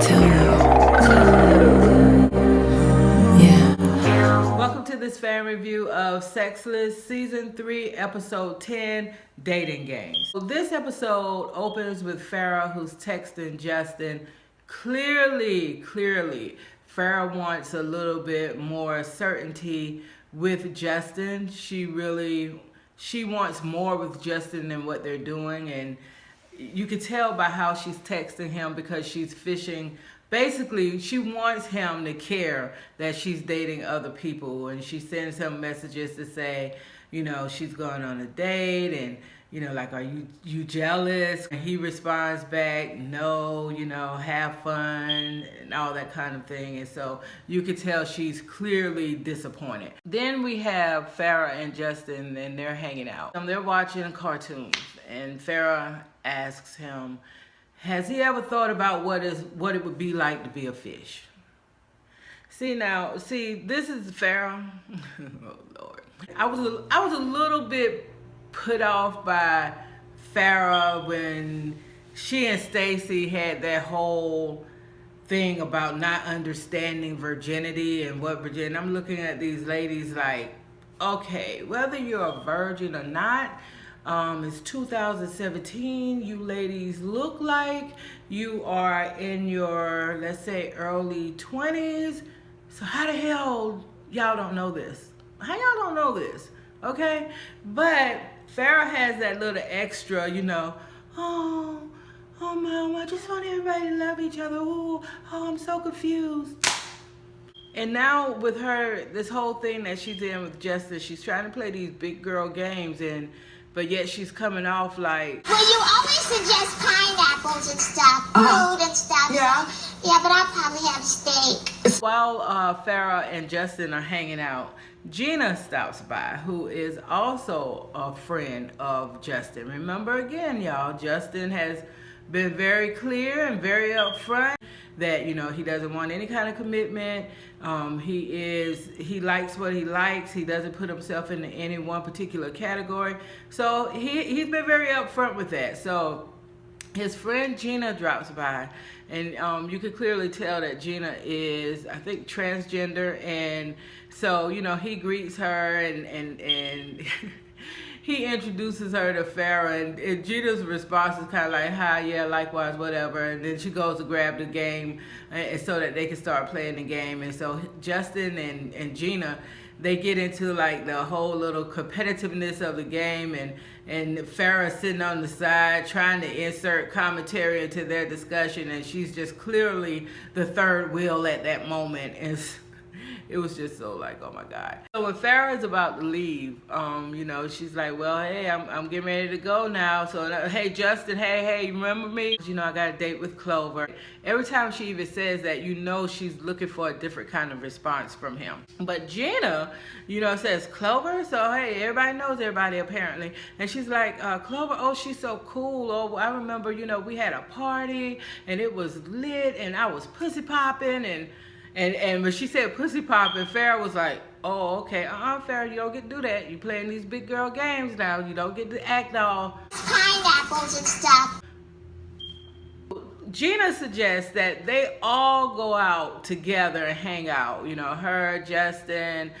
Welcome to this fan review of Sexless Season 3, Episode 10, Dating Games. So this episode opens with Farrah, who's texting Justin. Clearly, Farrah wants a little bit more certainty with Justin. She wants more with Justin than what they're doing, and you can tell by how she's texting him because she's fishing. Basically, she wants him to care that she's dating other people, and she sends him messages to say, you know, she's going on a date, and you know, like, are you jealous? And he responds back, no, you know, have fun and all that kind of thing. And so you could tell she's clearly disappointed. Then we have Farrah and Justin, and they're hanging out. They're watching cartoons, and Farrah asks him, has he ever thought about what it would be like to be a fish? See, this is Farrah. Oh Lord. I was a little bit put off by Farrah when she and Stacy had that whole thing about not understanding virginity and what virginity. I'm looking at these ladies like, okay, whether you're a virgin or not, it's 2017. You ladies look like you are in your, let's say, early 20s. So how the hell y'all don't know this? How y'all don't know this? Okay? But Farrah has that little extra, you know, oh mom, I just want everybody to love each other. Ooh, oh, I'm so confused. And now with her, this whole thing that she's in with Justin, she's trying to play these big girl games, but yet she's coming off like, well, you always suggest pineapples and stuff, fruit and stuff. Yeah. Yeah, but I'll probably have steak. While Farrah and Justin are hanging out, Gina stops by, who is also a friend of Justin. Remember again, y'all, Justin has been very clear and very upfront that, you know, he doesn't want any kind of commitment. He likes what he likes. He doesn't put himself into any one particular category. So he's been very upfront with that. So his friend Gina drops by, and you could clearly tell that Gina is, I think, transgender. And so, you know, he greets her and he introduces her to Farrah, and Gina's response is kind of like, hi, yeah, likewise, whatever. And then she goes to grab the game so that they can start playing the game. And so Justin and Gina, they get into like the whole little competitiveness of the game, and Farrah sitting on the side trying to insert commentary into their discussion, and she's just clearly the third wheel at that moment. And it was just so like, oh my God. So when Farrah is about to leave, you know, she's like, well, hey, I'm getting ready to go now. So, hey, Justin, hey, you remember me? You know, I got a date with Clover. Every time she even says that, you know, she's looking for a different kind of response from him. But Gina, you know, says Clover. So, hey, everybody knows everybody apparently. And she's like, Clover, oh, she's so cool. Oh, I remember, you know, we had a party and it was lit and I was pussy popping and when she said pussy popping, Farrah was like, oh, okay, Farrah, you don't get to do that. You playing these big girl games now. You don't get to act all Pineapples and stuff. Gina suggests that they all go out together and hang out. You know, her, Justin,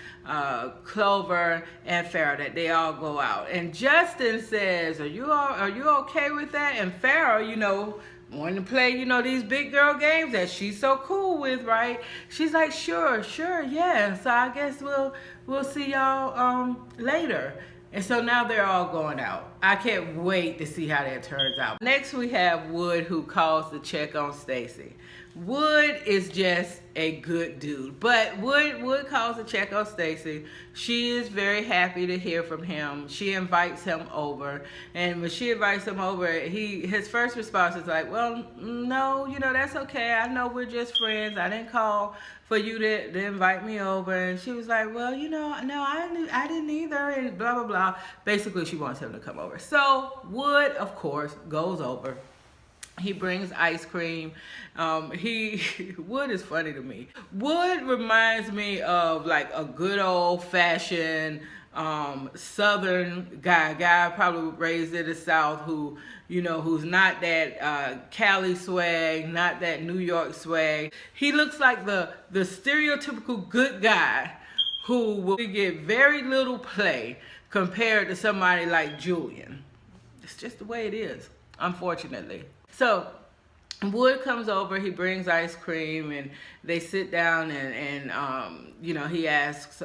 Clover, and Farrah, that they all go out. And Justin says, are you okay with that? And Farrah, you know, wanting to play, you know, these big girl games that she's so cool with, right? She's like, sure, yeah. So I guess we'll see y'all later. And so now they're all going out. I can't wait to see how that turns out. Next we have Wood, who calls to check on Stacy. Wood is just a good dude, but Wood calls to check on Stacy. She is very happy to hear from him. She invites him over, and when she invites him over, his first response is like, well, no, you know, that's okay. I know we're just friends. I didn't call for you to invite me over. And she was like, well, you know, no, I didn't either, and blah, blah, blah. Basically, she wants him to come over. So Wood, of course, goes over. He brings ice cream. Wood is funny to me. Wood reminds me of like a good old fashioned Southern guy probably raised in the South, who, who's not that Cali swag, not that New York swag. He looks like the stereotypical good guy who will get very little play compared to somebody like Julian. It's just the way it is, unfortunately. So Wood comes over, he brings ice cream, and they sit down, and he asks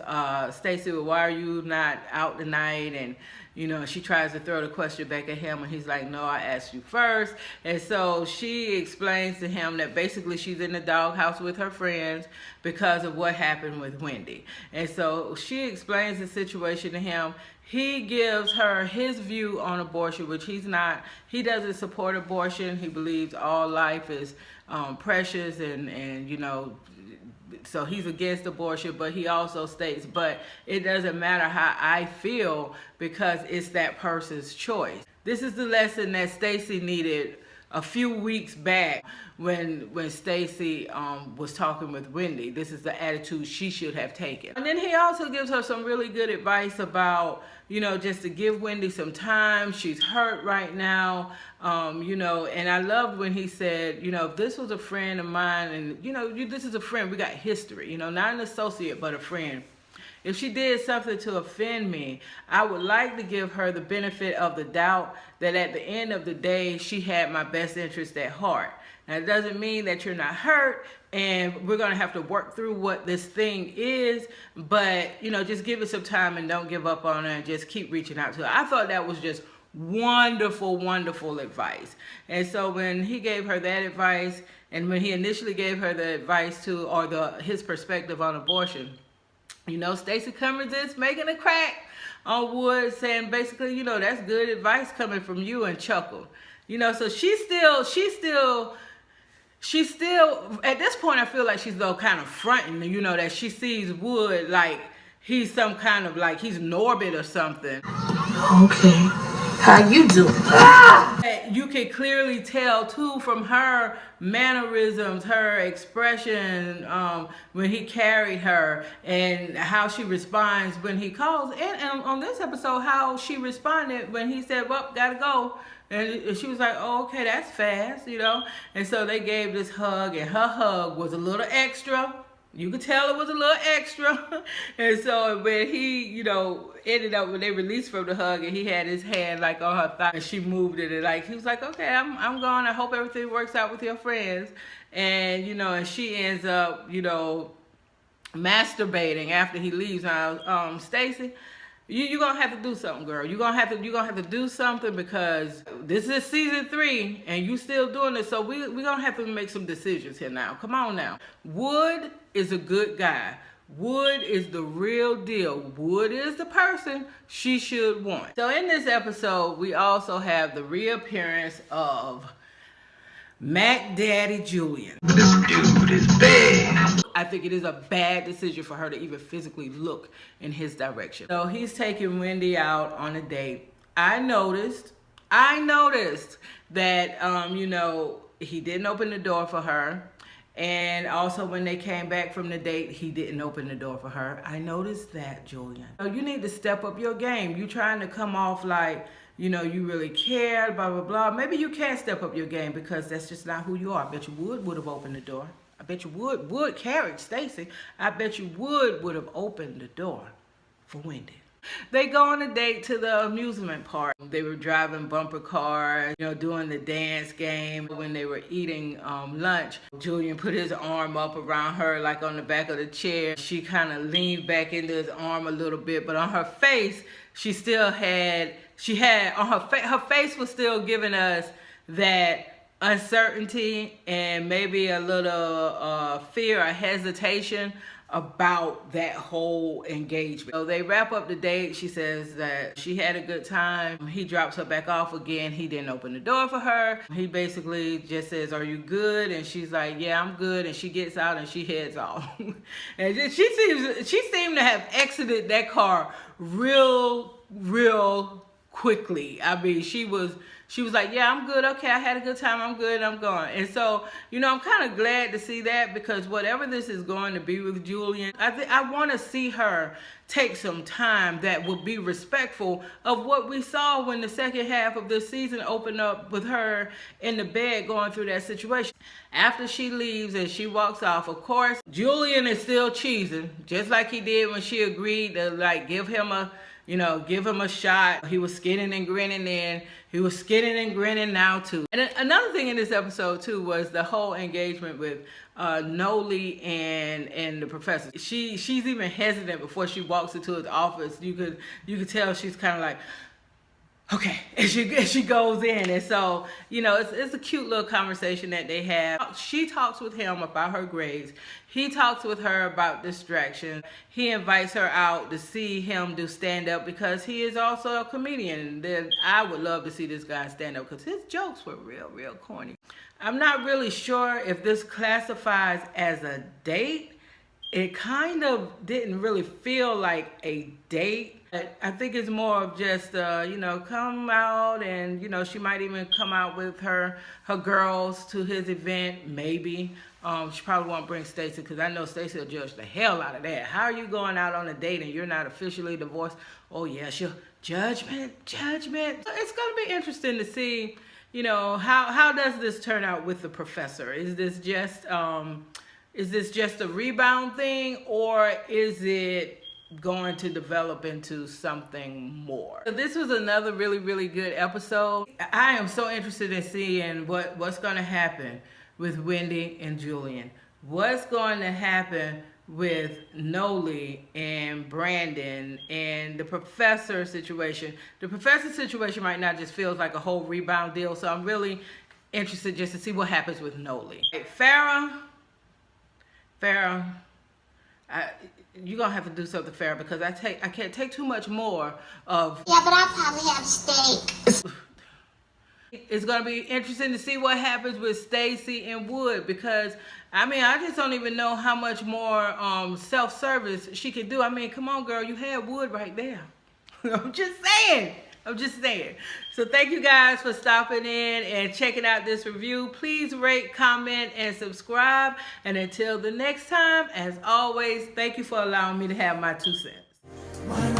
Stacy, well, why are you not out tonight? And she tries to throw the question back at him, and he's like, no, I asked you first. And so she explains to him that basically she's in the doghouse with her friends because of what happened with Wendy. And so she explains the situation to him. He gives her his view on abortion, which he doesn't support abortion. He believes all life is precious, and so he's against abortion, but he also states, but it doesn't matter how I feel because it's that person's choice. This is the lesson that Stacy needed a few weeks back when Stacy was talking with Wendy. This is the attitude she should have taken. And then he also gives her some really good advice about, just to give Wendy some time. She's hurt right now, and I loved when he said, if this was a friend of mine, and this is a friend, we got history, not an associate, but a friend. If she did something to offend me, I would like to give her the benefit of the doubt that at the end of the day, she had my best interest at heart. Now, it doesn't mean that you're not hurt, and we're going to have to work through what this thing is, but, just give it some time and don't give up on her and just keep reaching out to her. I thought that was just wonderful, wonderful advice. And so when he gave her that advice, and when he initially gave her the advice his perspective on abortion, Stacy Cummings is making a crack on Wood, saying basically, that's good advice coming from you, and chuckle. So she's still at this point, I feel like she's though kind of fronting, that she sees Wood like he's some kind of like he's Norbit or something. Okay. How you doing? You can clearly tell too from her mannerisms, her expression when he carried her, and how she responds when he calls. And on this episode, how she responded when he said, well, gotta go. And she was like, oh, okay, that's fast, And so they gave this hug, and her hug was a little extra. You could tell it was a little extra. And so when he, ended up, when they released from the hug, and he had his hand like on her thigh, and she moved it, and like, he was like, okay, I'm gone. I hope everything works out with your friends. And, and she ends up, masturbating after he leaves. Now, Stacy, you're gonna have to do something, girl. You're gonna have to do something, because this is season 3 and you still doing this. So we're gonna have to make some decisions here now. Come on now. Wood is a good guy. Wood is the real deal. Wood is the person she should want. So in this episode, we also have the reappearance of Mac Daddy Julian. This dude is bad. I think it is a bad decision for her to even physically look in his direction. So he's taking Wendy out on a date. I noticed that, he didn't open the door for her. And also when they came back from the date, he didn't open the door for her. I noticed that, Julian. You need to step up your game. You trying to come off like, you really care, blah, blah, blah. Maybe you can step up your game, because that's just not who you are. I bet you would have opened the door. I bet you would carried Stacy. I bet you would have opened the door for Wendy. They go on a date to the amusement park. They were driving bumper cars, doing the dance game. When they were eating lunch, Julian put his arm up around her, like on the back of the chair. She kind of leaned back into his arm a little bit, but on her face, her face was still giving us that uncertainty and maybe a little fear or hesitation about that whole engagement. So they wrap up the date. She says that she had a good time. He drops her back off again. He didn't open the door for her. He basically just says, are you good? And she's like, yeah, I'm good. And she gets out and she heads off. And she seemed to have exited that car real quickly. I mean, she was like, yeah, I'm good. Okay, I had a good time. I'm good. I'm going. And so, you know, I'm kind of glad to see that, because whatever this is going to be with Julian, I want to see her take some time that will be respectful of what we saw when the second half of this season opened up with her in the bed going through that situation. After she leaves and she walks off, of course, Julian is still cheesing, just like he did when she agreed to like give him a shot. He was skinning and grinning then. He was skinning and grinning now too. And another thing in this episode too was the whole engagement with Noli and the professor. She's even hesitant before she walks into his office. You could tell she's kind of like, okay, and she goes in. And so, you know, it's a cute little conversation that they have. She talks with him about her grades. He talks with her about distraction. He invites her out to see him do stand-up because he is also a comedian. Then I would love to see this guy stand up because his jokes were real corny. I'm not really sure if this classifies as a date. It kind of didn't really feel like a date. I think it's more of just, you know, come out and, you know, she might even come out with her girls to his event, maybe. She probably won't bring Stacy because I know Stacy will judge the hell out of that. How are you going out on a date and you're not officially divorced? Oh, yeah, she'll judgment. It's going to be interesting to see, you know, how does this turn out with the professor? Is this just a rebound thing, or is it going to develop into something more? So this was another really good episode. I am so interested in seeing what's going to happen with Wendy and Julian. What's going to happen with Noli and Brandon and the professor situation. The professor situation right now just feels like a whole rebound deal, so I'm really interested just to see what happens with Noli. Farrah, you're gonna have to do something, Farrah, because I can't take too much more of. Yeah, but I'll probably have steak. It's gonna be interesting to see what happens with Stacy and Wood, because I mean, I just don't even know how much more self-service she can do. I mean, come on, girl, you had Wood right there. I'm just saying. So thank you guys for stopping in and checking out this review. Please rate, comment, and subscribe. And until the next time, as always, thank you for allowing me to have my 2 cents.